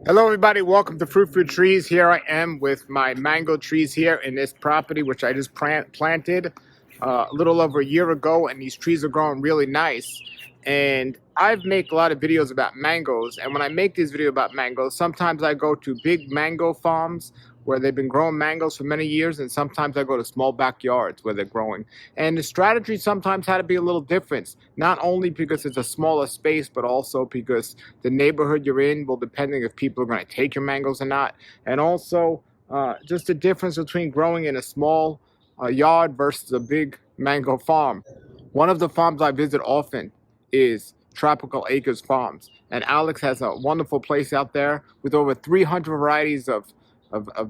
Hello everybody, welcome to Fruit Trees. Here I am with my mango trees here in this property which I just planted a little over a year ago, and these trees are growing really nice. And I've made a lot of videos about mangoes, and when I make these videos about mangoes, sometimes I go to big mango farms where they've been growing mangoes for many years, and sometimes I go to small backyards where they're growing. And the strategy sometimes had to be a little different, not only because it's a smaller space, but also because the neighborhood you're in will depending if people are going to take your mangoes or not. And also just the difference between growing in a small yard versus a big mango farm. One of the farms I visit often is Tropical Acres Farms, and Alex has a wonderful place out there with over 300 varieties of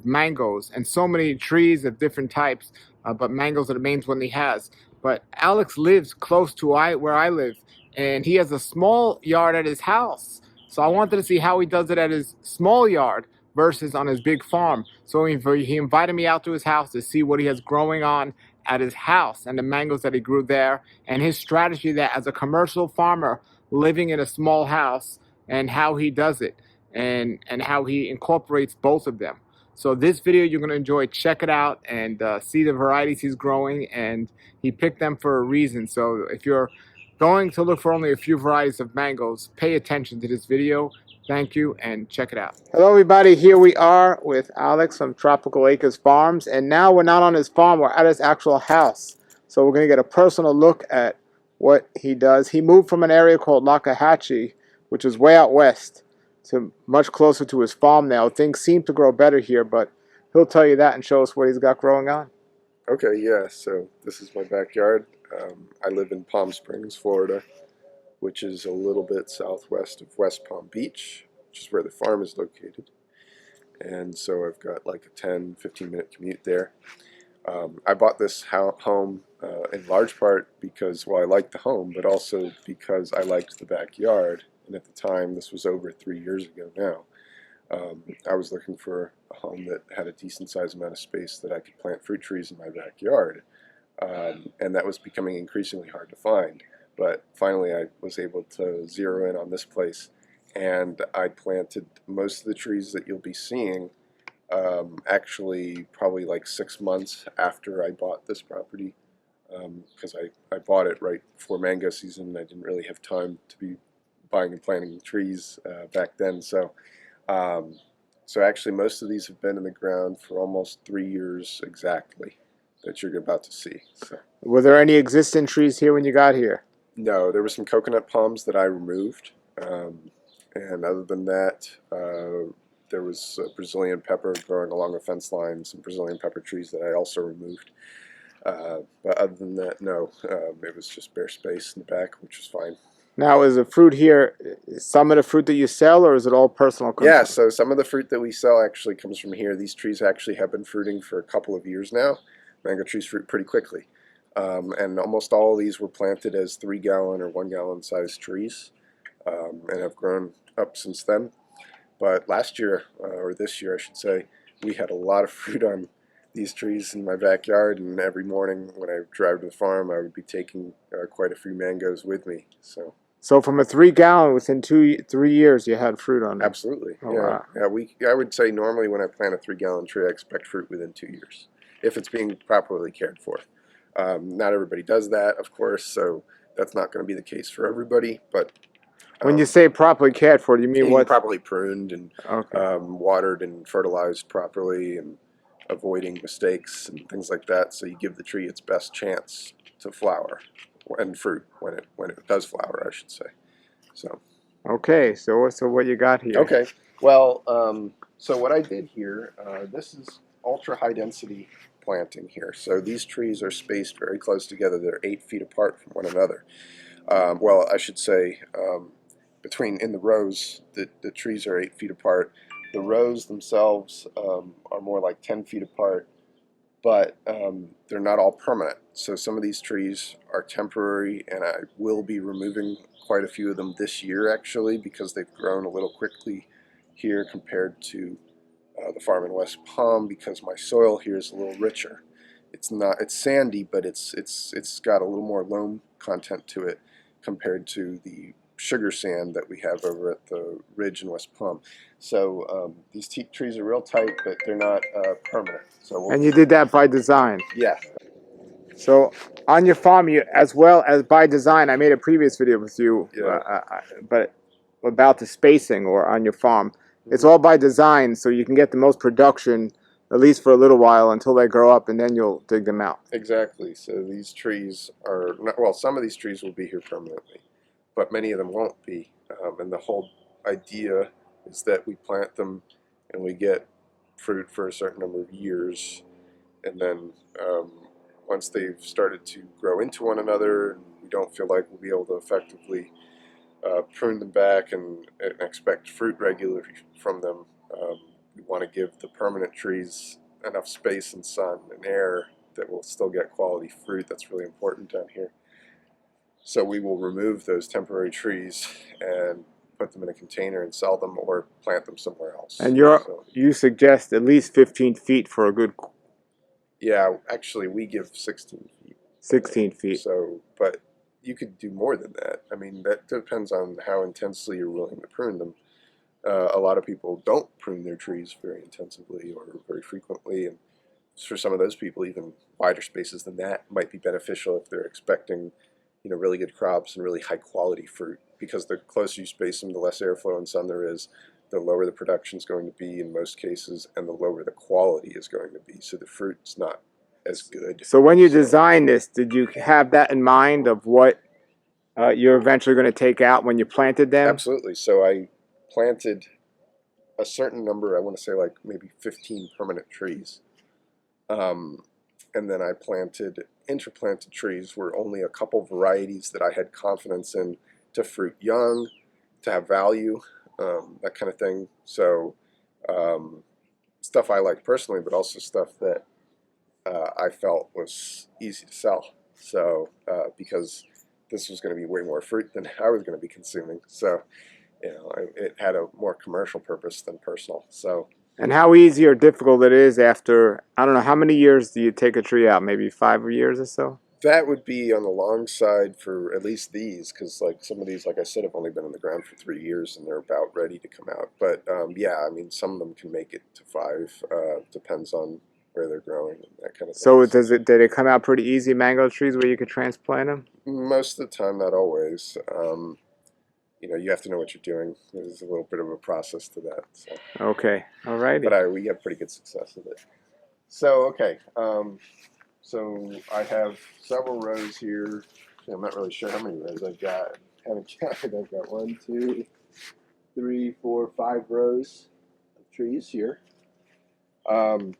mangoes and so many trees of different types, but mangoes are the main one he has. But Alex lives close to where I live, and he has a small yard at his house. So I wanted to see how he does it at his small yard versus on his big farm. So he invited me out to his house to see what he has growing on at his house and the mangoes that he grew there, and his strategy that as a commercial farmer living in a small house, and how he does it, and how he incorporates both of them. So this video you're going to enjoy. Check it out and see the varieties he's growing, and he picked them for a reason. So if you're going to look for only a few varieties of mangoes, pay attention to this video. Thank you, and check it out. Hello everybody, here we are with Alex from Tropical Acres Farms, and now we're not on his farm, we're at his actual house. So we're going to get a personal look at what he does. He moved from an area called Lakahatchee, which is way out west, to much closer to his farm now. Things seem to grow better here, but he'll tell you that and show us what he's got growing on. Okay, yeah, so this is my backyard. I live in Palm Springs, Florida, which is a little bit southwest of West Palm Beach, which is where the farm is located. And so I've got like a 10-15 minute commute there. I bought this home in large part because, well, I liked the home, but also because I liked the backyard. And at the time, this was over 3 years ago now, I was looking for a home that had a decent sized amount of space that I could plant fruit trees in my backyard. And that was becoming increasingly hard to find. But finally, I was able to zero in on this place, and I planted most of the trees that you'll be seeing actually probably like 6 months after I bought this property, because I bought it right before mango season, and I didn't really have time to be buying and planting trees back then. Um, so actually, most of these have been in the ground for almost 3 years exactly that you're about to see. So Were there any existing trees here when you got here? no, there were some coconut palms that I removed, and other than that, there was Brazilian pepper growing along a fence line, some Brazilian pepper trees that I also removed. But other than that, no, it was just bare space in the back, which was fine. Now, is the fruit here some of the fruit that you sell, or is it all personal Yeah, consumption? so some of the fruit that we sell actually comes from here. These trees actually have been fruiting for a couple of years now. Mango trees fruit pretty quickly. And almost all of these were planted as 3 gallon or 1 gallon sized trees, and have grown up since then. But last year, or this year I should say, we had a lot of fruit on these trees in my backyard, and every morning when I drive to the farm, I would be taking quite a few mangoes with me. So So from a 3 gallon, within 3 years, you had fruit on them. absolutely, Oh yeah, wow! yeah. I would say normally when I plant a 3 gallon tree, I expect fruit within 2 years, if it's being properly cared for. Not everybody does that, of course, so that's not going to be the case for everybody. But When you say properly cared for, do you mean being what? properly pruned and Okay. watered and fertilized properly, and avoiding mistakes and things like that, so you give the tree its best chance to flower and fruit when it does flower, I should say. So Okay. So what you got here? okay, well, so what I did here, this is ultra high density planting here. So these trees are spaced very close together. They're 8 feet apart from one another. Well, I should say, between in the rows, the trees are 8 feet apart. The rows themselves are more like 10 feet apart, but they're not all permanent. So some of these trees are temporary, and I will be removing quite a few of them this year actually, because they've grown a little quickly here compared to the farm in West Palm, because my soil here is a little richer. It's sandy, but it's got a little more loam content to it compared to the sugar sand that we have over at the Ridge in West Palm. So these teak trees are real tight, but they're not permanent. So And you did that by design. yeah. So on your farm, you, as well as by design, I made a previous video with you, Yeah. but about the spacing or on your farm. It's all by design, so you can get the most production, at least for a little while, until they grow up, and then you'll dig them out. Exactly. So these trees are not, well, some of these trees will be here permanently, but many of them won't be. And the whole idea is that we plant them and we get fruit for a certain number of years, and then once they've started to grow into one another, we don't feel like we'll be able to effectively prune them back and expect fruit regularly from them. We want to give the permanent trees enough space and sun and air that will still get quality fruit. That's really important down here. So we will remove those temporary trees and put them in a container and sell them or plant them somewhere else. And So, you suggest at least 15 feet for a good yeah, actually we give 16 feet. 16 feet. So, but you could do more than that. I mean, that depends on how intensely you're willing to prune them. A lot of people don't prune their trees very intensively or very frequently, and for some of those people, even wider spaces than that might be beneficial if they're expecting, really good crops and really high quality fruit. Because the closer you space them, the less airflow and sun there is, the lower the production is going to be in most cases, and the lower the quality is going to be. So the fruit's not as good. So when you designed this, did you have that in mind of what you're eventually going to take out when you planted them? Absolutely. So I planted a certain number, I want to say like maybe 15 permanent trees. And then I planted interplanted trees where only a couple varieties that I had confidence in to fruit young, to have value, that kind of thing. So stuff I like personally, but also stuff that I felt was easy to sell. So because this was going to be way more fruit than I was going to be consuming. So it had a more commercial purpose than personal. So. And how easy or difficult it is after, I don't know, how many years do you take a tree out? Maybe 5 years or so? That would be on the long side for at least these, because like some of these, like I said, have only been in the ground for 3 years and they're about ready to come out. But yeah, I mean, some of them can make it to 5. Depends on where they're growing and that kind of thing. So did it come out pretty easy, mango trees, where you could transplant them? Most of the time, not always. You have to know what you're doing. There's a little bit of a process to that. So. Okay, all righty. But we have pretty good success with it. So, okay. So I have several rows here. I'm not really sure how many rows I've got. I haven't counted. I've got 1, 2, 3, 4, 5 rows of trees here. And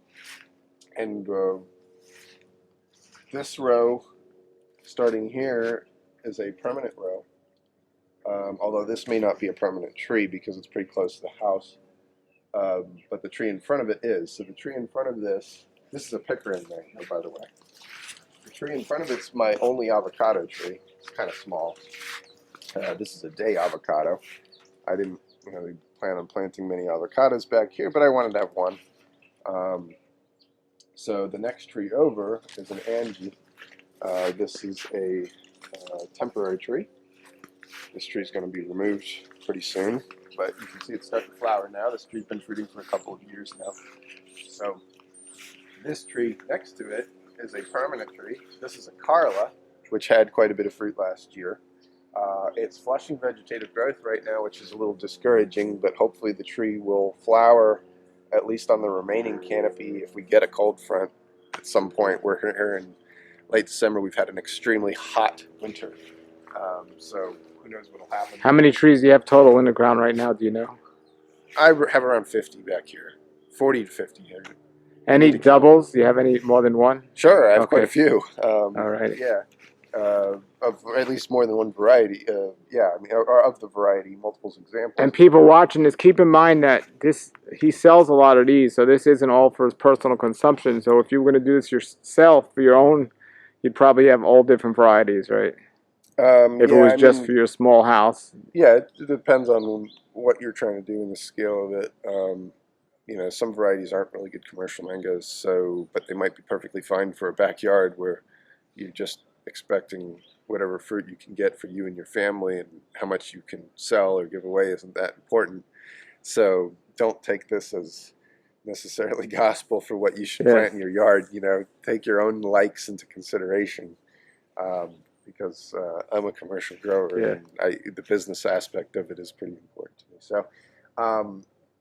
this row, starting here, is a permanent row. Although this may not be a permanent tree because it's pretty close to the house. But the tree in front of it is. So the tree in front of this is a pickering mango, by the way. The tree in front of it's my only avocado tree. It's kind of small. This is a day avocado. I didn't really plan on planting many avocados back here, but I wanted to have one. So the next tree over is an Angie. This is a temporary tree. This tree is going to be removed pretty soon, but you can see it's starting to flower now. This tree's been fruiting for a couple of years now. So this tree next to it is a permanent tree. This is a Carla, which had quite a bit of fruit last year. It's flushing vegetative growth right now, which is a little discouraging, but hopefully the tree will flower at least on the remaining canopy if we get a cold front at some point. We're here in late December. We've had an extremely hot winter. So who knows what will happen. How many trees do you have total in the ground right now, do you know? I have around 50 back here. 40 to 50 here. Any doubles? Do you have any more than one? Sure, I have quite a few. All right. Yeah. Of at least more than one variety. Yeah, I mean, or of the variety, multiple examples. And people watching this, keep in mind that he sells a lot of these, so this isn't all for his personal consumption. So if you were going to do this yourself for your own, you'd probably have all different varieties, right? If it was just for your small house. Yeah, it depends on what you're trying to do and the scale of it. Some varieties aren't really good commercial mangoes, but they might be perfectly fine for a backyard where you're just expecting whatever fruit you can get for you and your family, and how much you can sell or give away isn't that important. So don't take this as necessarily gospel for what you should plant in your yard. You know, take your own likes into consideration, because I'm a commercial grower, and the business aspect of it is pretty important to me. So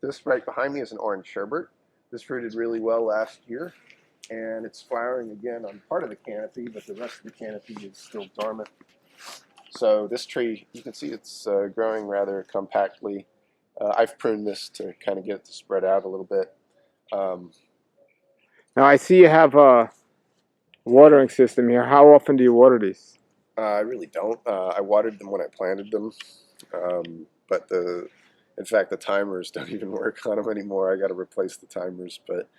this right behind me is an orange sherbet. This fruited really well last year, and it's flowering again on part of the canopy, but the rest of the canopy is still dormant. So this tree, you can see it's growing rather compactly. I've pruned this to kind of get it to spread out a little bit. Now I see you have a watering system here. How often do you water these? I really don't. I watered them when I planted them, but in fact, the timers don't even work on them anymore. I got to replace the timers. But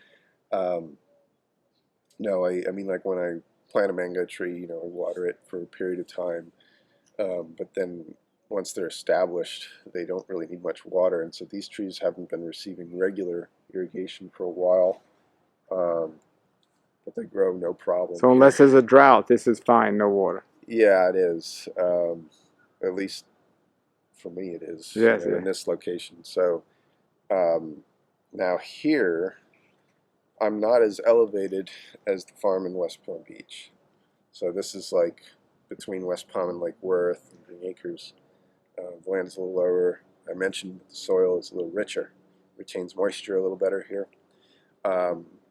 no, I mean, like when I plant a mango tree, you know, I water it for a period of time. But then once they're established, they don't really need much water, and so these trees haven't been receiving regular irrigation for a while. But they grow no problem. So unless there's a drought, this is fine, no water. Yeah, it is. At least for me, it is. Yes, in this location. So now here, I'm not as elevated as the farm in West Palm Beach. So this is like between West Palm and Lake Worth and Green Acres. The land is a little lower. I mentioned the soil is a little richer, retains moisture a little better here.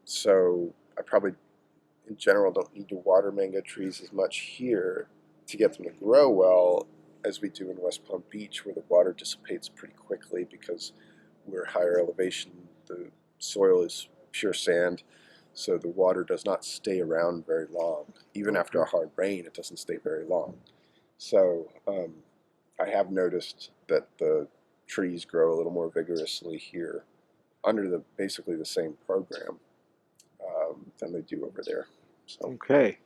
So I probably, in general, don't need to water mango trees as much here to get them to grow well as we do in West Palm Beach, where the water dissipates pretty quickly because we're higher elevation. The soil is pure sand, so the water does not stay around very long. Even after a hard rain, it doesn't stay very long. So I have noticed that the trees grow a little more vigorously here under basically the same program than they do over there. So. Okay.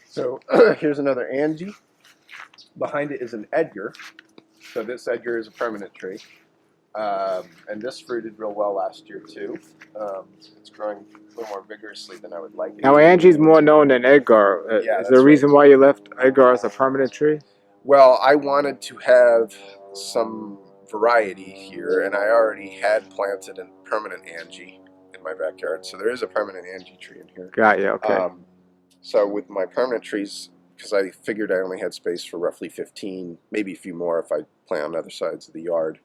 So here's another Angie. Behind it is an Edgar. So this Edgar is a permanent tree. And this fruited real well last year too. It's growing a little more vigorously than I would like it. Now Angie's more known than Edgar. Yeah, is there a reason why you left Edgar as a permanent tree? Well, I wanted to have some variety here, and I already had planted a permanent Angie in my backyard. So there is a permanent Angie tree in here. Got you, okay. So with my permanent trees, because I figured I only had space for roughly 15, maybe a few more if I plant on other sides of the yard,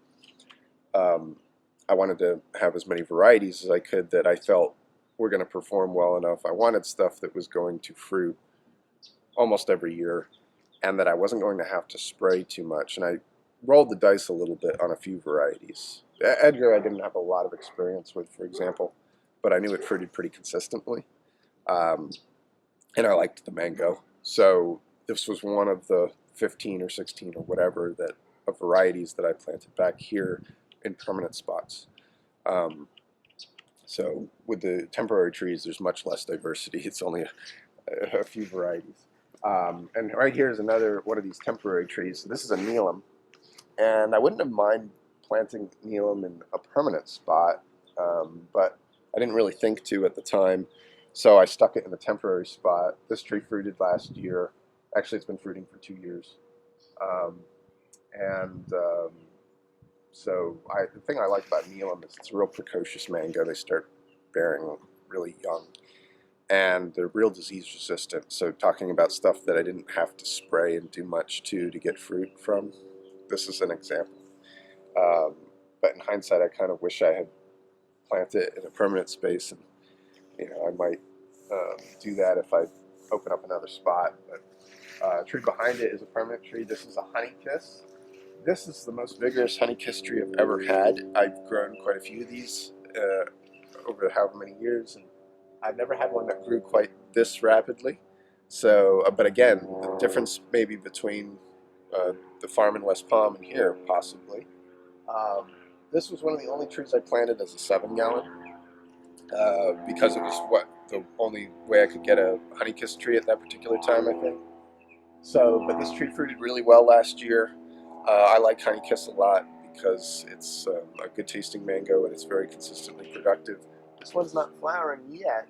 I wanted to have as many varieties as I could that I felt were going to perform well enough. I wanted stuff that was going to fruit almost every year and that I wasn't going to have to spray too much. And I rolled the dice a little bit on a few varieties. Edgar I didn't have a lot of experience with, for example, but I knew it fruited pretty consistently. And I liked the mango. So this was one of the 15 or 16 or whatever of varieties that I planted back here in permanent spots. So with the temporary trees, there's much less diversity. It's only a few varieties. And right here is another one of these temporary trees. So this is a Neelam. And I wouldn't have mind planting Neelam in a permanent spot, but I didn't really think to at the time. So I stuck it in a temporary spot. This tree fruited last year. Actually, it's been fruiting for 2 years. So the thing I like about Neelam is it's a real precocious mango. They start bearing really young. And they're real disease resistant. So talking about stuff that I didn't have to spray and do much to get fruit from, this is an example. But in hindsight, I kind of wish I had planted it in a permanent space, and I might do that if I open up another spot. But tree behind it is a permanent tree. This is a honeykiss. This is the most vigorous honeykiss tree I've ever had. I've grown quite a few of these over however many years, and I've never had one that grew quite this rapidly. So, but again, the difference maybe between the farm in West Palm and here, possibly. This was one of the only trees I planted as a 7-gallon because it was the only way I could get a honeykiss tree at that particular time, I think. So, but this tree fruited really well last year. I like honeykiss a lot because it's a good tasting mango and it's very consistently productive. This one's not flowering yet,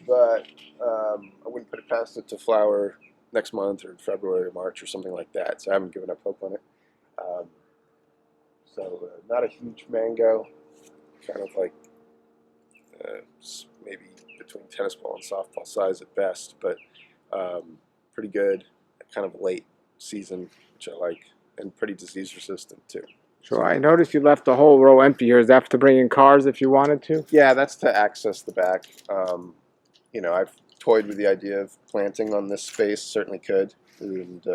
but I wouldn't put it past it to flower next month or February or March or something like that. So I haven't given up hope on it. Um, not a huge mango, kind of like maybe between tennis ball and softball size at best, but pretty good, kind of late season, which I like, and pretty disease resistant too. Sure. I noticed you left the whole row empty here. Is that to bring in cars if you wanted to? Yeah, that's to access the back. I've toyed with the idea of planting on this space, certainly could, and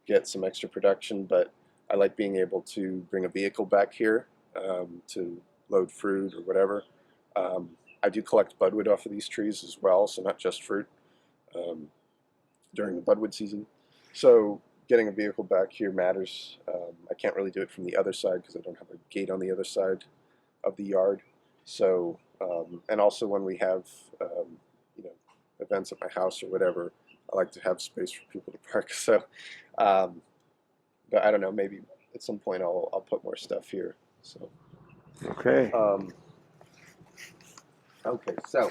get some extra production, but I like being able to bring a vehicle back here to load fruit or whatever. I do collect budwood off of these trees as well, so not just fruit during the budwood season. So getting a vehicle back here matters. I can't really do it from the other side because I don't have a gate on the other side of the yard. So, and also when we have, events at my house or whatever, I like to have space for people to park. So, but I don't know, maybe at some point I'll put more stuff here. So, Okay. okay, so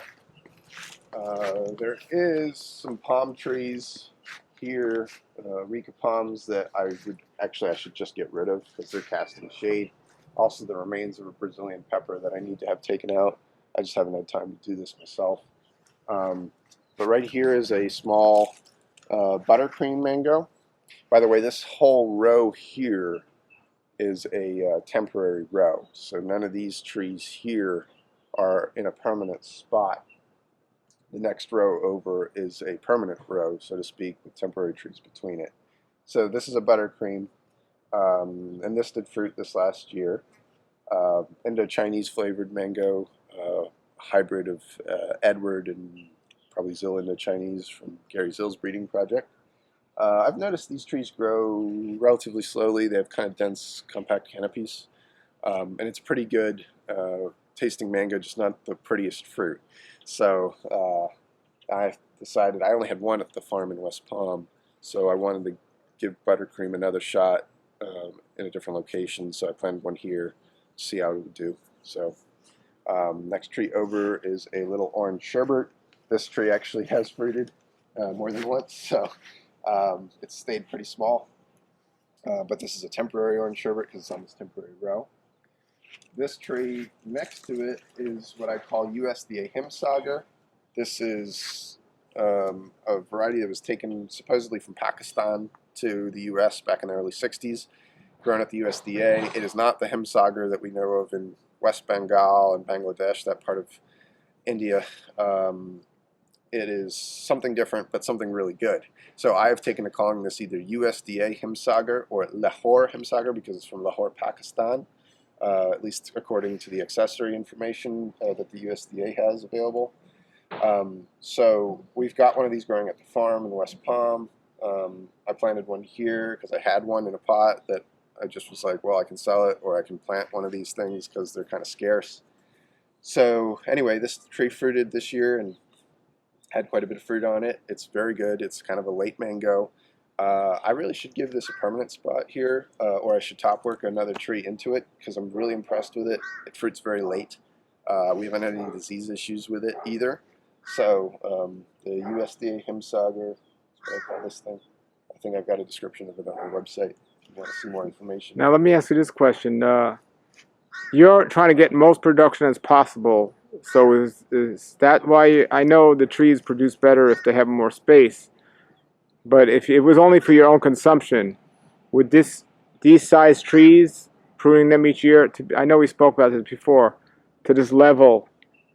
there is some palm trees here, Rica palms that I should just get rid of because they're casting shade. Also, the remains of a Brazilian pepper that I need to have taken out. I just haven't had time to do this myself. But right here is a small buttercream mango. By the way, this whole row here is a temporary row. So none of these trees here are in a permanent spot. The next row over is a permanent row, so to speak, with temporary trees between it. So this is a buttercream, and this did fruit this last year. Indo-Chinese flavored mango, hybrid of Edward and probably Zill Indo-Chinese from Gary Zill's breeding project. I've noticed these trees grow relatively slowly. They have kind of dense, compact canopies, and it's pretty good tasting mango, just not the prettiest fruit. So I decided, I only had one at the farm in West Palm, so I wanted to give buttercream another shot in a different location. So I planted one here to see how it would do. So next tree over is a little orange sherbet. This tree actually has fruited more than once, so it's stayed pretty small. But this is a temporary orange sherbet because it's on this temporary row. This tree next to it is what I call USDA Himsagar. This is a variety that was taken supposedly from Pakistan to the U.S. back in the early 60s, grown at the USDA. It is not the Himsagar that we know of in West Bengal and Bangladesh, that part of India. It is something different, but something really good. So I have taken to calling this either USDA Himsagar or Lahore Himsagar because it's from Lahore, Pakistan. At least according to the accessory information that the USDA has available. So we've got one of these growing at the farm in West Palm. I planted one here because I had one in a pot that I just was like, well, I can sell it or I can plant one of these things because they're kind of scarce. So anyway, this tree fruited this year and had quite a bit of fruit on it. It's very good. It's kind of a late mango. I really should give this a permanent spot here, or I should top work another tree into it because I'm really impressed with it. It fruits very late. We haven't had any disease issues with it either. So the USDA Himsagar, that's what I call this thing. I think I've got a description of it on our website if you want to see more information. Now let me ask you this question. You're trying to get most production as possible. So is that why I know the trees produce better if they have more space? But if it was only for your own consumption, would these size trees, pruning them each year, I know we spoke about this before, to this level,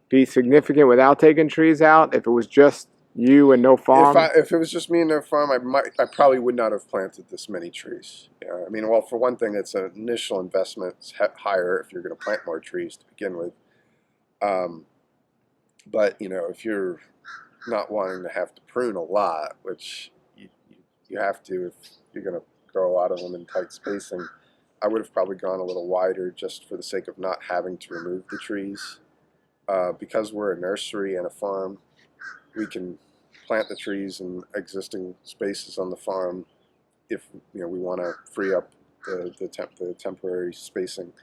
be significant without taking trees out? If it was just you and no farm? If it was just me and no farm, I probably would not have planted this many trees. Yeah, I mean, well, for one thing, it's an initial investment. It's higher if you're going to plant more trees to begin with. But if you're not wanting to have to prune a lot, which you have to if you're going to grow a lot of them in tight spacing, I would have probably gone a little wider just for the sake of not having to remove the trees. Because we're a nursery and a farm, we can plant the trees in existing spaces on the farm if we want to free up the temporary spacing,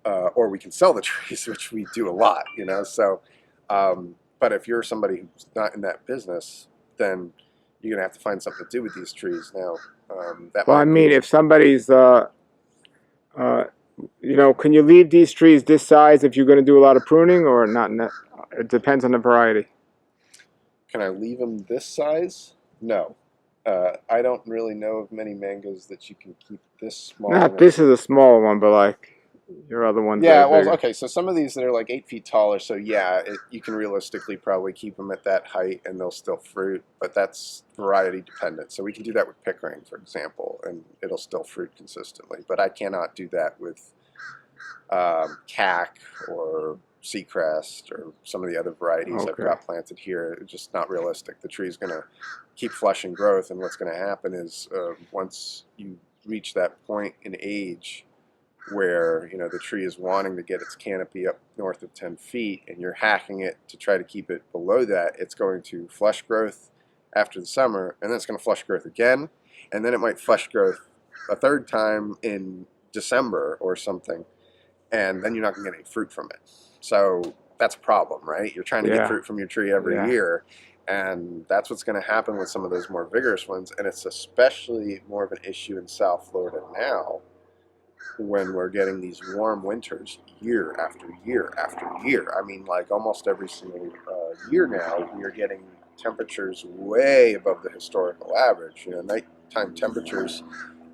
or we can sell the trees, which we do a lot. So, but if you're somebody who's not in that business, then you're gonna have to find something to do with these trees now. That Well, I might mean, be if somebody's, you know, can you leave these trees this size if you're going to do a lot of pruning, or not? It depends on the variety. Can I leave them this size? No. I don't really know of many mangoes that you can keep this small. Not this is a small one, but like your other ones that Yeah, are well, bigger. okay, so some of these that are like 8 feet taller, so yeah, you can realistically probably keep them at that height and they'll still fruit, but that's variety dependent. So we can do that with pickering, for example, and it'll still fruit consistently. But I cannot do that with cack or seacrest or some of the other varieties I've Okay. got planted here. It's just not realistic. The tree is going to keep flushing growth, and what's going to happen is once you reach that point in age where the tree is wanting to get its canopy up north of 10 feet and you're hacking it to try to keep it below that, it's going to flush growth after the summer, and then it's going to flush growth again, and then it might flush growth a third time in December or something, and then you're not going to get any fruit from it. So that's a problem, right? You're trying to get fruit from your tree every year, and that's what's going to happen with some of those more vigorous ones, and it's especially more of an issue in South Florida now when we're getting these warm winters year after year after year. I mean, like almost every single year now, we are getting temperatures way above the historical average. Nighttime temperatures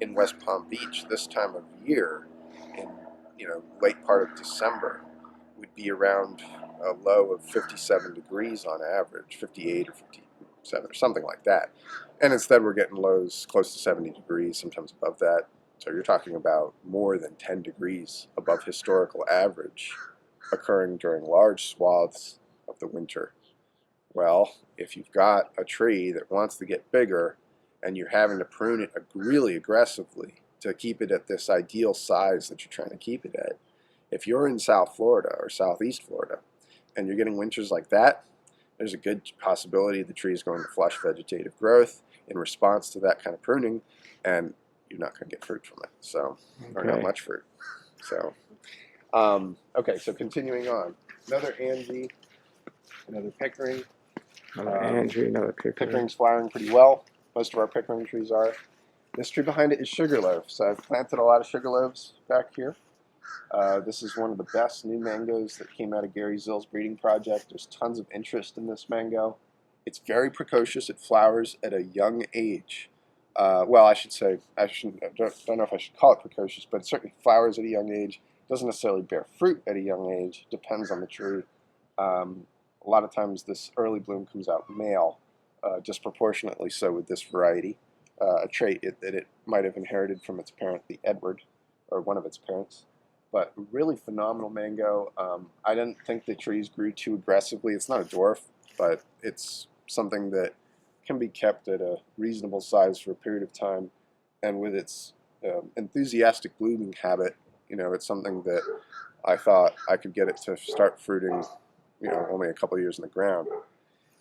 in West Palm Beach this time of year, in late part of December, would be around a low of 57 degrees on average, 58 or 57 or something like that. And instead we're getting lows close to 70 degrees, sometimes above that. So you're talking about more than 10 degrees above historical average occurring during large swaths of the winter. Well, if you've got a tree that wants to get bigger and you're having to prune it really aggressively to keep it at this ideal size that you're trying to keep it at, if you're in South Florida or Southeast Florida and you're getting winters like that, there's a good possibility the tree is going to flush vegetative growth in response to that kind of pruning, and you're not going to get fruit from it. So, or not much fruit. So, okay, so continuing on. Another Angie, another Pickering. Another Angie, another Pickering. Pickering's flowering pretty well. Most of our Pickering trees are. This tree behind it is sugarloaf. So I've planted a lot of sugarloaves back here. This is one of the best new mangoes that came out of Gary Zill's breeding project. There's tons of interest in this mango. It's very precocious. It flowers at a young age. Well, I should say, I don't know if I should call it precocious, but it certainly flowers at a young age. It doesn't necessarily bear fruit at a young age. Depends on the tree. A lot of times this early bloom comes out male, disproportionately so with this variety. A trait that it might have inherited from its parent, the Edward, or one of its parents. But really phenomenal mango. I didn't think the trees grew too aggressively. It's not a dwarf, but it's something that can be kept at a reasonable size for a period of time. And with its enthusiastic blooming habit, it's something that I thought I could get it to start fruiting, only a couple of years in the ground.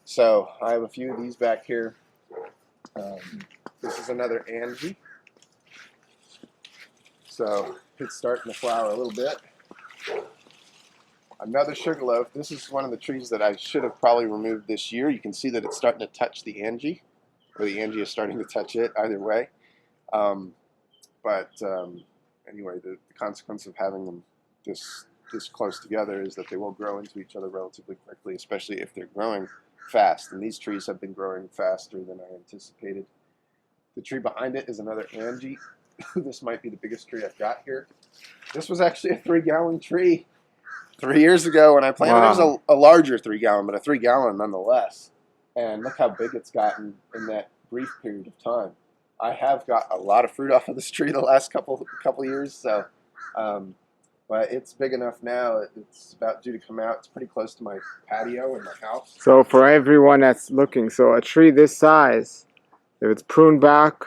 So I have a few of these back here. This is another Angie. So it's starting to flower a little bit. Another sugarloaf. This is one of the trees that I should have probably removed this year. You can see that it's starting to touch the Angie, or the Angie is starting to touch it, either way. Anyway, the consequence of having them this close together is that they will grow into each other relatively quickly, especially if they're growing fast. And these trees have been growing faster than I anticipated. The tree behind it is another Angie. This might be the biggest tree I've got here. This was actually a 3-gallon tree 3 years ago when I planted. Wow. It was a larger 3-gallon, but a 3-gallon nonetheless. And look how big it's gotten in that brief period of time. I have got a lot of fruit off of this tree the last couple years, so but it's big enough now. It's about due to come out. It's pretty close to my patio in my house. So for everyone that's looking, so a tree this size, if it's pruned back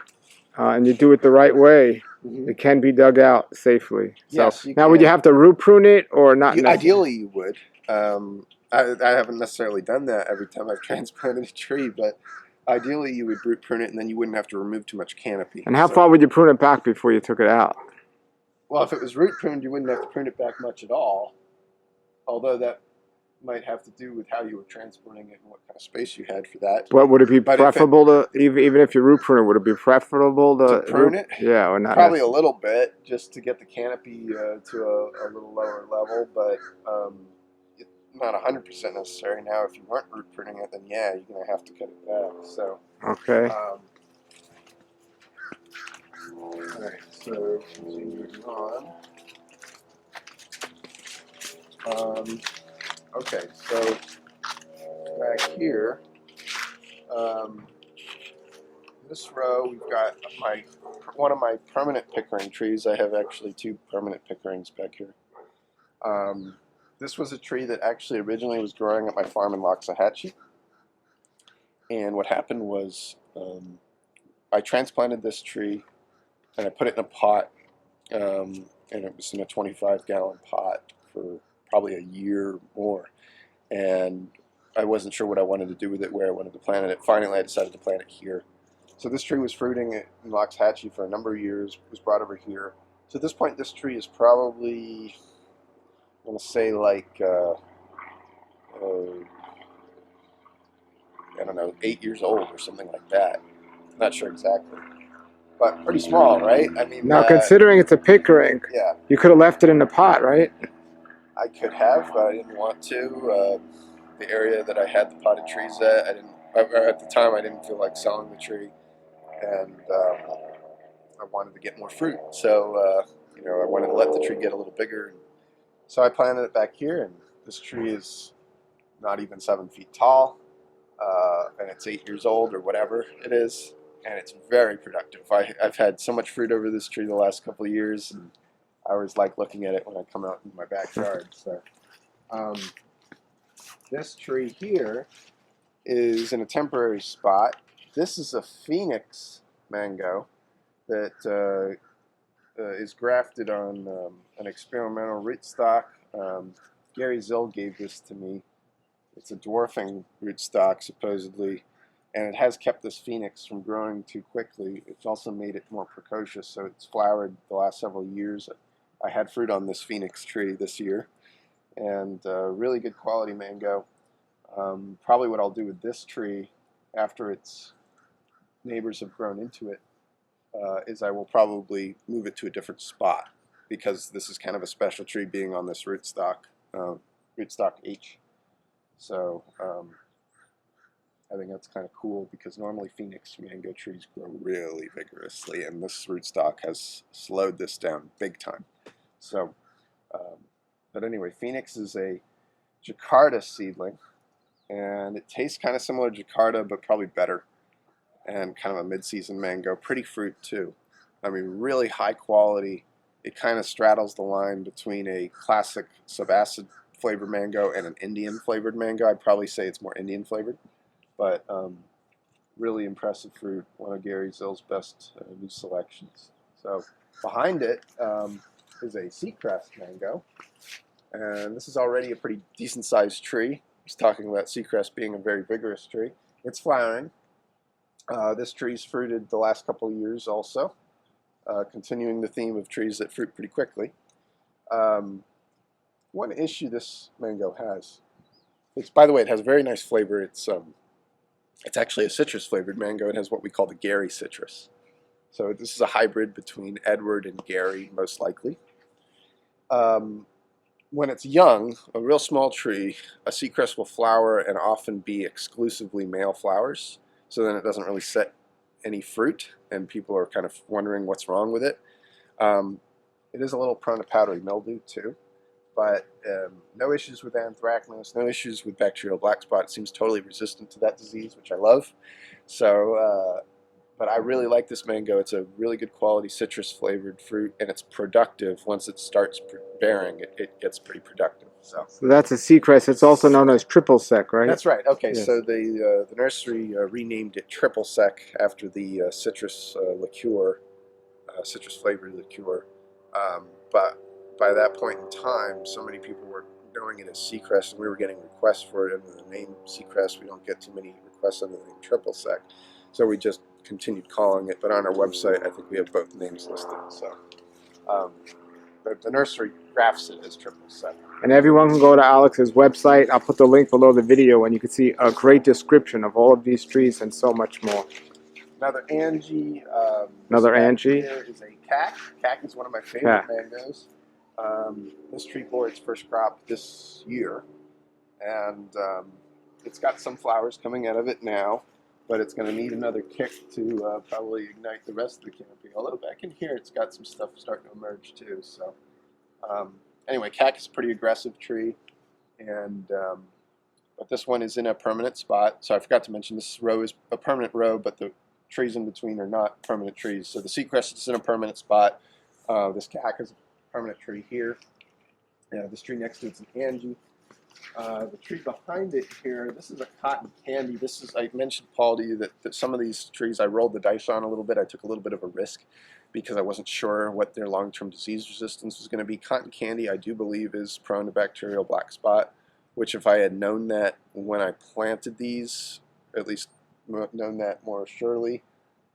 and you do it the right way, it can be dug out safely. Yes, so now, would you have to root prune it or not? Ideally, you would. I haven't necessarily done that every time I've transplanted a tree, but ideally you would root prune it, and then you wouldn't have to remove too much canopy. And how far would you prune it back before you took it out? Well, if it was root pruned, you wouldn't have to prune it back much at all. Although that might have to do with how you were transplanting it and what kind of space you had for that. But would it be But preferable to, even if you root prune it, would it be preferable to prune root, it, yeah, or not? probably a little bit, just to get the canopy to a little lower level, but not 100% necessary. Now, if you weren't root pruning it, then yeah, you're going to have to cut it back. So, Okay. all right, so continuing on. Okay, so back here, this row we've got one of my permanent pickering trees. I have actually 2 permanent pickerings back here. This was a tree that actually originally was growing at my farm in Loxahatchee, and what happened was I transplanted this tree and I put it in a pot, and it was in a 25-gallon pot for probably a year or more, and I wasn't sure what I wanted to do with it, where I wanted to plant it. Finally, I decided to plant it here. So this tree was fruiting in Loxahatchee for a number of years, was brought over here. So at this point, this tree is probably, I'm going to say like, I don't know, 8 years old or something like that. I'm not sure exactly. But pretty small, right? I mean, Now, considering it's a pickering, yeah, you could have left it in the pot, right? I could have, but I didn't want to. The area that I had the potted trees at, at the time I didn't feel like selling the tree, and I wanted to get more fruit. So I wanted to let the tree get a little bigger. So I planted it back here, and this tree is not even 7 feet tall, and it's 8 years old or whatever it is, and it's very productive. I've had so much fruit over this tree the last couple of years, and I always like looking at it when I come out in my backyard. So this tree here is in a temporary spot. This is a Phoenix mango that is grafted on an experimental rootstock. Gary Zill gave this to me. It's a dwarfing rootstock, supposedly, and it has kept this Phoenix from growing too quickly. It's also made it more precocious, so it's flowered the last several years. I had fruit on this Phoenix tree this year, and really good quality mango. Probably what I'll do with this tree after its neighbors have grown into it is I will probably move it to a different spot, because this is kind of a special tree being on this rootstock, rootstock H. So I think that's kind of cool, because normally Phoenix mango trees grow really vigorously, and this rootstock has slowed this down big time. So, but anyway, Phoenix is a Jakarta seedling, and it tastes kind of similar to Jakarta, but probably better, and kind of a mid-season mango. Pretty fruit too. I mean, really high quality. It kind of straddles the line between a classic subacid flavored mango and an Indian flavored mango. I'd probably say it's more Indian flavored, but really impressive fruit. One of Gary Zill's best new selections. So behind it is a Seacrest mango, and this is already a pretty decent sized tree. He's talking about Seacrest being a very vigorous tree. It's flowering. This tree's fruited the last couple of years also, continuing the theme of trees that fruit pretty quickly. One issue this mango has, by the way, it has a very nice flavor. It's actually a citrus flavored mango. It has what we call the Gary citrus. So this is a hybrid between Edward and Gary, most likely. When it's young, a real small tree, a Seacrest will flower and often be exclusively male flowers. So then it doesn't really set any fruit, and people are kind of wondering what's wrong with it. It is a little prone to powdery mildew too, but no issues with anthracnose, no issues with bacterial black spot. It seems totally resistant to that disease, which I love. So, but I really like this mango. It's a really good quality citrus flavored fruit, and it's productive. Once it starts bearing, it gets pretty productive. So that's a Seacrest. It's also known as triple sec, right? that's right. Okay, Yes. so the nursery renamed it Triple Sec after the citrus liqueur, citrus flavored liqueur. But by that point in time, so many people were knowing it as Seacrest, and we were getting requests for it under the name Seacrest. We don't get too many requests under the name Triple Sec, so we just continued calling it. But on our website, I think we have both names listed. So the nursery grafts it as 777. And everyone can go to Alex's website. I'll put the link below the video, and you can see a great description of all of these trees and so much more. Another Angie. Another Angie. Here is a cac. Cac is one of my favorite mangoes. This tree bore its first crop this year, and it's got some flowers coming out of it now, but it's going to need another kick to probably ignite the rest of the canopy. Although back in here, it's got some stuff starting to emerge too. So anyway, cac is a pretty aggressive tree, and but this one is in a permanent spot. So I forgot to mention this row is a permanent row, but the trees in between are not permanent trees. So the seacrest is in a permanent spot. This cac is a permanent tree here. This tree next to it's an Angie. The tree behind it here, this is a cotton candy. This is, I mentioned, Paul, to you that some of these trees I rolled the dice on a little bit. I took a little bit of a risk because I wasn't sure what their long-term disease resistance was going to be. Cotton candy, I do believe, is prone to bacterial black spot, which if I had known that when I planted these, at least known that more surely,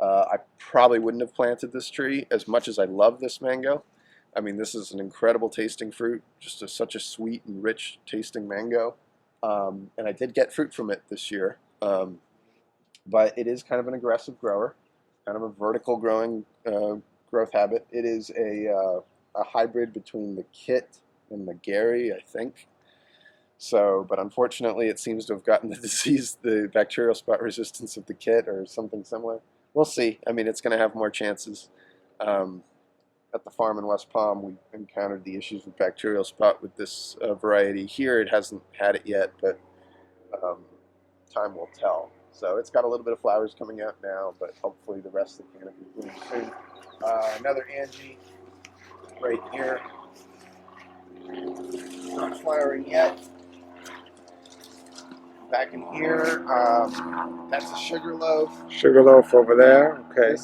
I probably wouldn't have planted this tree. As much as I love this mango, I mean, this is an incredible tasting fruit, just such a sweet and rich tasting mango. And I did get fruit from it this year, but it is kind of an aggressive grower, kind of a vertical growing growth habit. It is a hybrid between the Kit and the Gary, I think. So, but unfortunately, it seems to have gotten the disease, the bacterial spot resistance of the Kit or something similar. We'll see. I mean, it's going to have more chances. At the farm in West Palm, we encountered the issues with bacterial spot with this variety. Here, it hasn't had it yet, but time will tell. So it's got a little bit of flowers coming out now, but hopefully the rest of the canopy blooms soon. Another Angie right here. Not flowering yet. Back in here, that's a sugarloaf. Sugarloaf over there. Okay.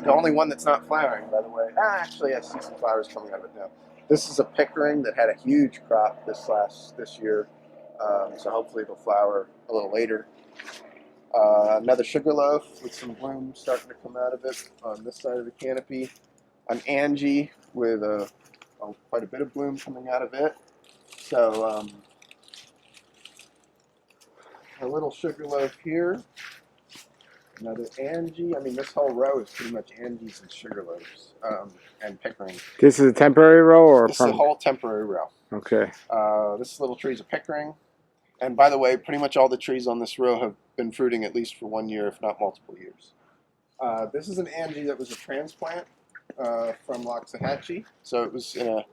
The only one that's not flowering, by the way. Actually, I see some flowers coming out of it now. This is a pickering that had a huge crop this year, so hopefully it'll flower a little later. Another sugarloaf with some bloom starting to come out of it on this side of the canopy. An Angie with quite a bit of bloom coming out of it. So a little sugarloaf here. Another Angie. I mean, this whole row is pretty much Angies and sugarloaves and pickering. This is a temporary row or this is a whole temporary row. Okay. This little tree is a pickering. And by the way, pretty much all the trees on this row have been fruiting at least for 1 year, if not multiple years. This is an Angie that was a transplant from Loxahatchee. So it was in a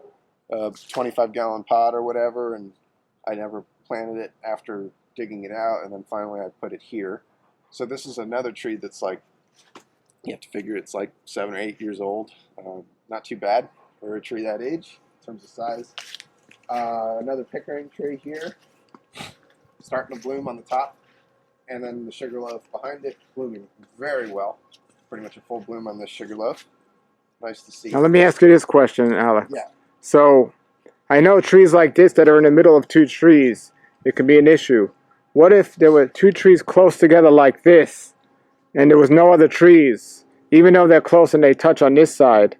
25-gallon pot or whatever, and I never planted it after digging it out, and then finally I put it here. So this is another tree that's like, you have to figure it's like 7 or 8 years old. Not too bad for a tree that age in terms of size. Another pickering tree here, starting to bloom on the top, and then the sugarloaf behind it, blooming very well. Pretty much a full bloom on this sugarloaf. Nice to see. Now let me ask you this question, Alex. Yeah. So I know trees like this that are in the middle of two trees, it can be an issue. What if there were two trees close together like this, and there was no other trees? Even though they're close and they touch on this side,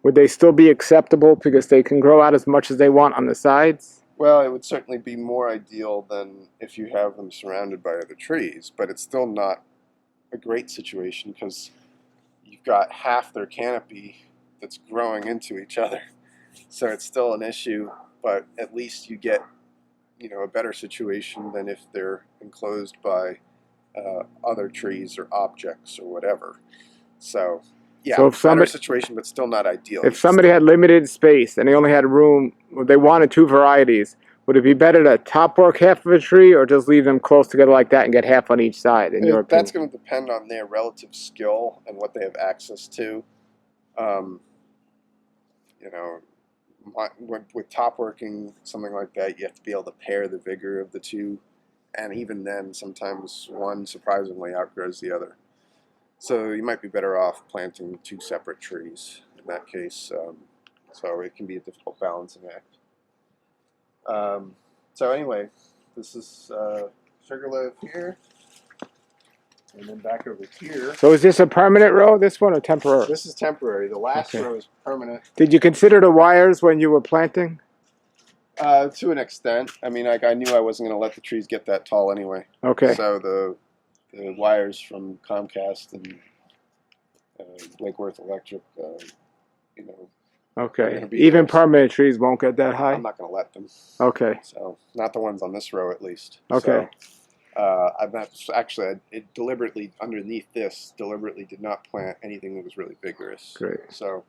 would they still be acceptable because they can grow out as much as they want on the sides? Well, it would certainly be more ideal than if you have them surrounded by other trees, but it's still not a great situation because you've got half their canopy that's growing into each other. So it's still an issue, but at least you get, you know, a better situation than if they're enclosed by other trees or objects or whatever. So yeah, so better situation, but still not ideal. If somebody had limited space and they only had room, they wanted two varieties, would it be better to top work half of a tree or just leave them close together like that and get half on each side, in your opinion? That's going to depend on their relative skill and what they have access to. You know, with top working, something like that, you have to be able to pair the vigor of the two. And even then, sometimes one surprisingly outgrows the other. So you might be better off planting two separate trees in that case. So it can be a difficult balancing act. So anyway, this is sugarloaf here. And then back over here. So is this a permanent row, this one, or temporary? This is temporary. The last row is permanent. Did you consider the wires when you were planting? To an extent. I mean, like, I knew I wasn't going to let the trees get that tall anyway. Okay. So the wires from Comcast and Lake Worth Electric, you know, are going Okay. to be Even there. So permanent trees won't get that high? I'm not going to let them. Okay. So not the ones on this row, at least. Okay. I've not actually. It deliberately underneath this deliberately did not plant anything that was really vigorous. Great. So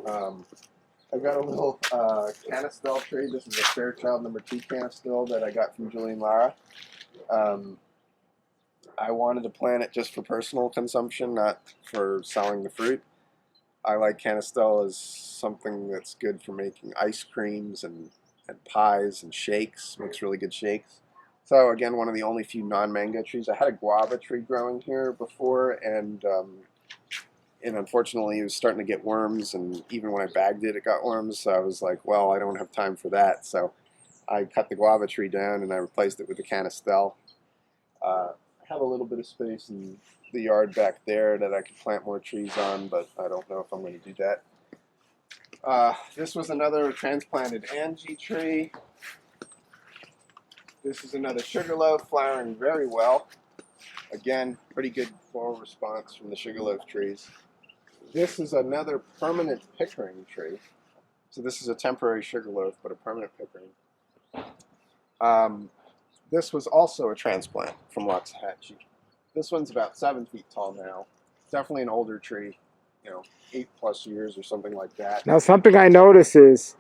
I've got a little canistel tree. This is a Fairchild #2 canistel that I got from Julian Lara. I wanted to plant it just for personal consumption, not for selling the fruit. I like canistel as something that's good for making ice creams and pies and shakes. Makes really good shakes. So again, one of the only few non-mango trees. I had a guava tree growing here before, and unfortunately it was starting to get worms, and even when I bagged it, it got worms. So I was like, well, I don't have time for that. So I cut the guava tree down and I replaced it with a canistel. I have a little bit of space in the yard back there that I could plant more trees on, but I don't know if I'm going to do that. This was another transplanted Angie tree. This is another sugarloaf, flowering very well. Again, pretty good floral response from the sugarloaf trees. This is another permanent Pickering tree. So this is a temporary sugarloaf, but a permanent Pickering. This was also a transplant from Loxahatchee. This one's about 7 feet tall now. Definitely an older tree, 8+ years or something like that. Now, something I notice is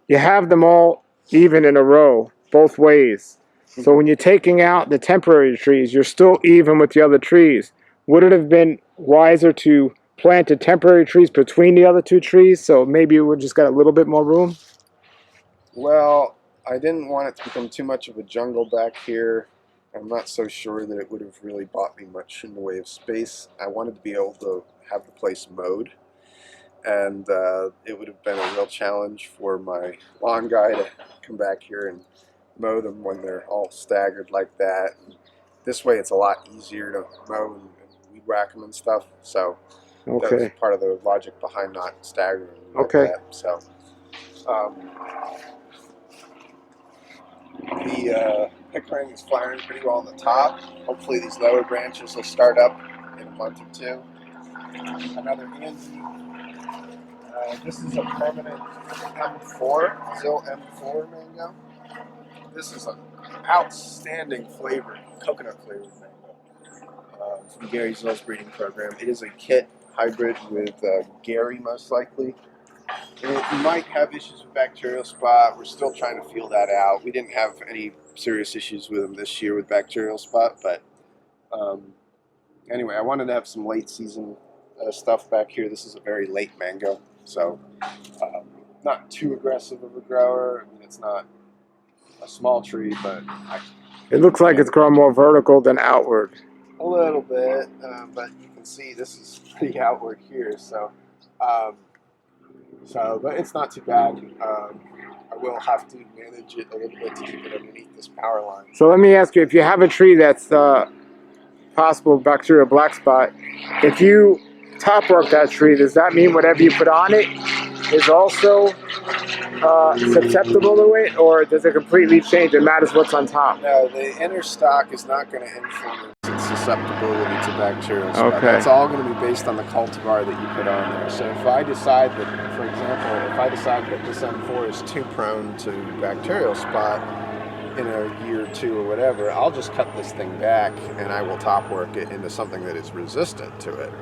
you have them all even in a row, both ways. So when you're taking out the temporary trees, you're still even with the other trees. Would it have been wiser to plant the temporary trees between the other two trees, so maybe you would just got a little bit more room? Well, I didn't want it to become too much of a jungle back here. I'm not so sure that it would have really bought me much in the way of space. I wanted to be able to have the place mowed, and it would have been a real challenge for my lawn guy to come back here and mow them when they're all staggered like that. And this way it's a lot easier to mow and weed whack them and stuff. So that was Okay. part of the logic behind not staggering them like Okay. that. So the Pickering is flowering pretty well on the top. Hopefully these lower branches will start up in a month or two. Another Angie. This is a permanent M4, Zil M4 mango. This is an outstanding flavored, coconut flavored mango from Gary Zill's breeding program. It is a kit hybrid with Gary, most likely. It might have issues with bacterial spot. We're still trying to feel that out. We didn't have any serious issues with them this year with bacterial spot, but anyway, I wanted to have some late season stuff back here. This is a very late mango, so not too aggressive of a grower. I mean, it's not a small tree, but It looks like it's growing more vertical than outward. a little bit, but you can see this is pretty outward here, so but it's not too bad. I will have to manage it a little bit to keep it underneath this power line. So let me ask you, if you have a tree that's possible bacterial black spot, if you top work that tree, does that mean whatever you put on it is also susceptible to it, or does it completely change? It matters what's on top. No, the inner stock is not going to influence its susceptibility to bacterial spot. Okay. That's all going to be based on the cultivar that you put on there. So if I decide that, for example, if I decide that this M4 is too prone to bacterial spot in a year or two or whatever, I'll just cut this thing back and I will top work it into something that is resistant to it.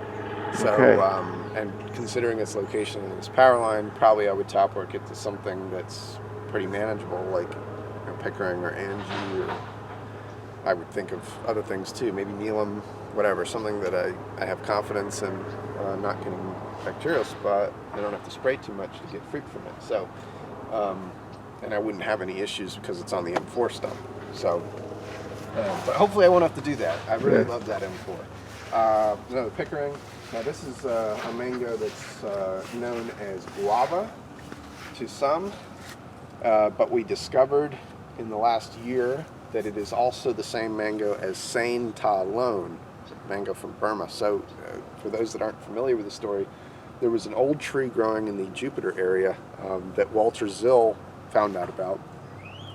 So, Okay. and considering its location in this power line, probably I would top work it to something that's pretty manageable, like Pickering or Angie, or I would think of other things too, maybe Neelam, whatever, something that I have confidence in not getting bacterial spot. I don't have to spray too much to get fruit from it. So, and I wouldn't have any issues because it's on the M4 stuff. So, but hopefully I won't have to do that. I really love that M4. The Pickering. Now this is a mango that's known as guava to some, but we discovered in the last year that it is also the same mango as Sain Ta Lone, mango from Burma. So for those that aren't familiar with the story, there was an old tree growing in the Jupiter area that Walter Zill found out about,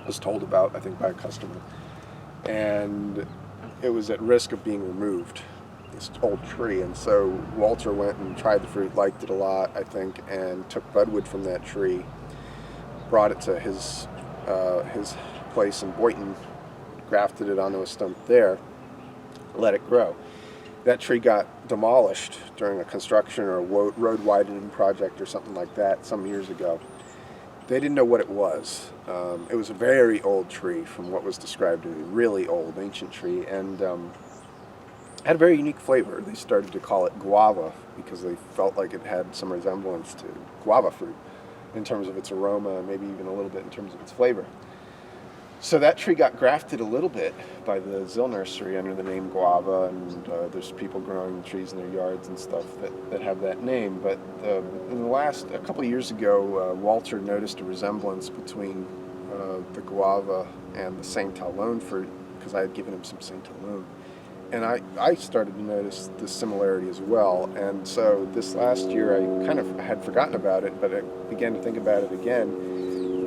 was told about, I think, by a customer. And it was at risk of being removed, this old tree. And so Walter went and tried the fruit, liked it a lot, I think, and took budwood from that tree, brought it to his place in Boynton, grafted it onto a stump there, let it grow. That tree got demolished during a construction or a road widening project or something like that some years ago. They didn't know what it was. It was a very old tree from what was described as a really old, ancient tree, and had a very unique flavor. They started to call it guava because they felt like it had some resemblance to guava fruit in terms of its aroma, maybe even a little bit in terms of its flavor. So that tree got grafted a little bit by the Zill nursery under the name guava, and there's people growing trees in their yards and stuff that have that name. But in the last, a couple of years ago, Walter noticed a resemblance between the guava and the Saint Talon fruit, because I had given him some Saint Talon. And I started to notice the similarity as well. And so this last year I kind of had forgotten about it, but I began to think about it again.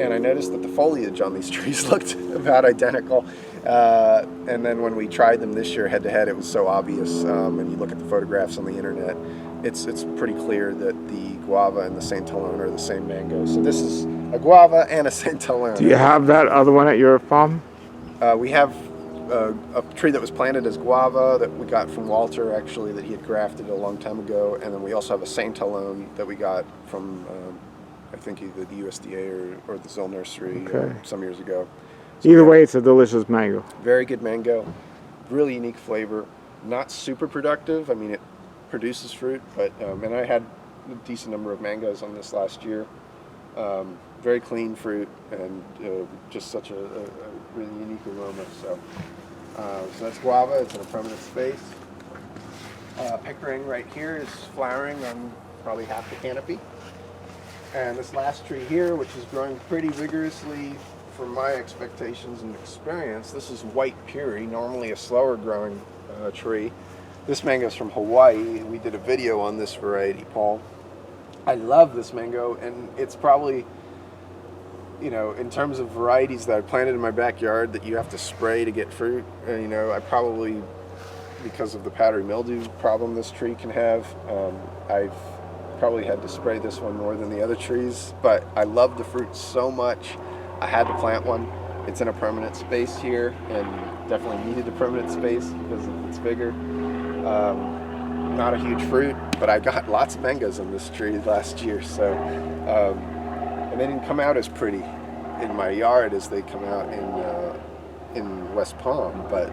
And I noticed that the foliage on these trees looked about identical. And then when we tried them this year head to head, it was so obvious. And you look at the photographs on the internet, it's pretty clear that the guava and the Saint Talon are the same mango. So this is a guava and a Saint Talon. Do you have that other one at your farm? We have a tree that was planted as guava that we got from Walter, actually, that he had grafted a long time ago. And then we also have a Saint Talon that we got from I think either the USDA or the Zill nursery some years ago. So either way, it's a delicious mango. Very good mango, really unique flavor, not super productive. I mean, it produces fruit, but and I had a decent number of mangoes on this last year. Very clean fruit and just such a really unique aroma. So that's guava. It's in a permanent space. Pickering right here is flowering on probably half the canopy. And this last tree here, which is growing pretty vigorously from my expectations and experience, this is white puri, normally a slower growing tree. This mango is from Hawaii. We did a video on this variety, Paul. I love this mango, and it's probably, you know, in terms of varieties that I planted in my backyard that you have to spray to get fruit, you know, I probably, because of the powdery mildew problem this tree can have, I've probably had to spray this one more than the other trees, but I love the fruit so much I had to plant one. It's in a permanent space here and definitely needed a permanent space because of its vigor. Not a huge fruit, but I got lots of mangoes on this tree last year, so and they didn't come out as pretty in my yard as they come out in West Palm, but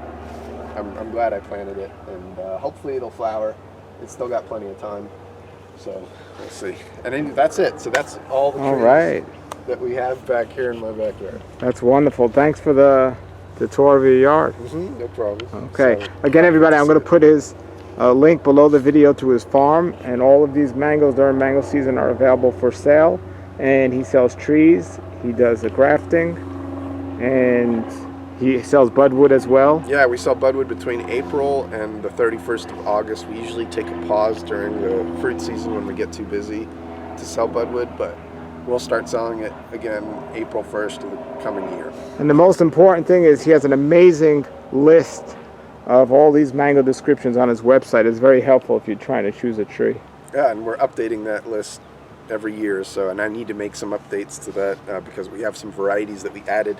I'm glad I planted it, and hopefully it'll flower. It's still got plenty of time. So we'll see. And then that's it. So that's all the trees that we have back here in my backyard. That's wonderful. Thanks for the tour of your yard. No problem. Okay. So, again, everybody, I'm going to put his link below the video to his farm. And all of these mangoes during mango season are available for sale. And he sells trees. He does the grafting. And he sells budwood as well. Yeah, we sell budwood between April and the 31st of August. We usually take a pause during the fruit season when we get too busy to sell budwood, but we'll start selling it again April 1st of the coming year. And the most important thing is he has an amazing list of all these mango descriptions on his website. It's very helpful if you're trying to choose a tree. Yeah, and we're updating that list every year, so, and I need to make some updates to that because we have some varieties that we added.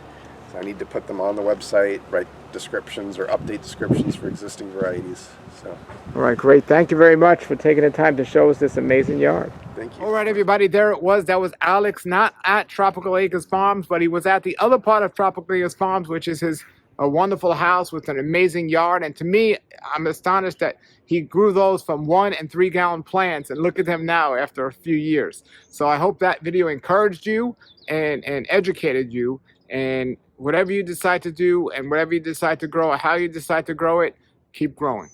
So I need to put them on the website, write descriptions or update descriptions for existing varieties. So. All right, great. Thank you very much for taking the time to show us this amazing yard. Thank you. All right, everybody, there it was. That was Alex, not at Tropical Acres Farms, but he was at the other part of Tropical Acres Farms, which is his wonderful house with an amazing yard. And to me, I'm astonished that he grew those from 1 and 3 gallon plants, and look at them now after a few years. So I hope that video encouraged you and educated you. And whatever you decide to do and whatever you decide to grow or how you decide to grow it, keep growing.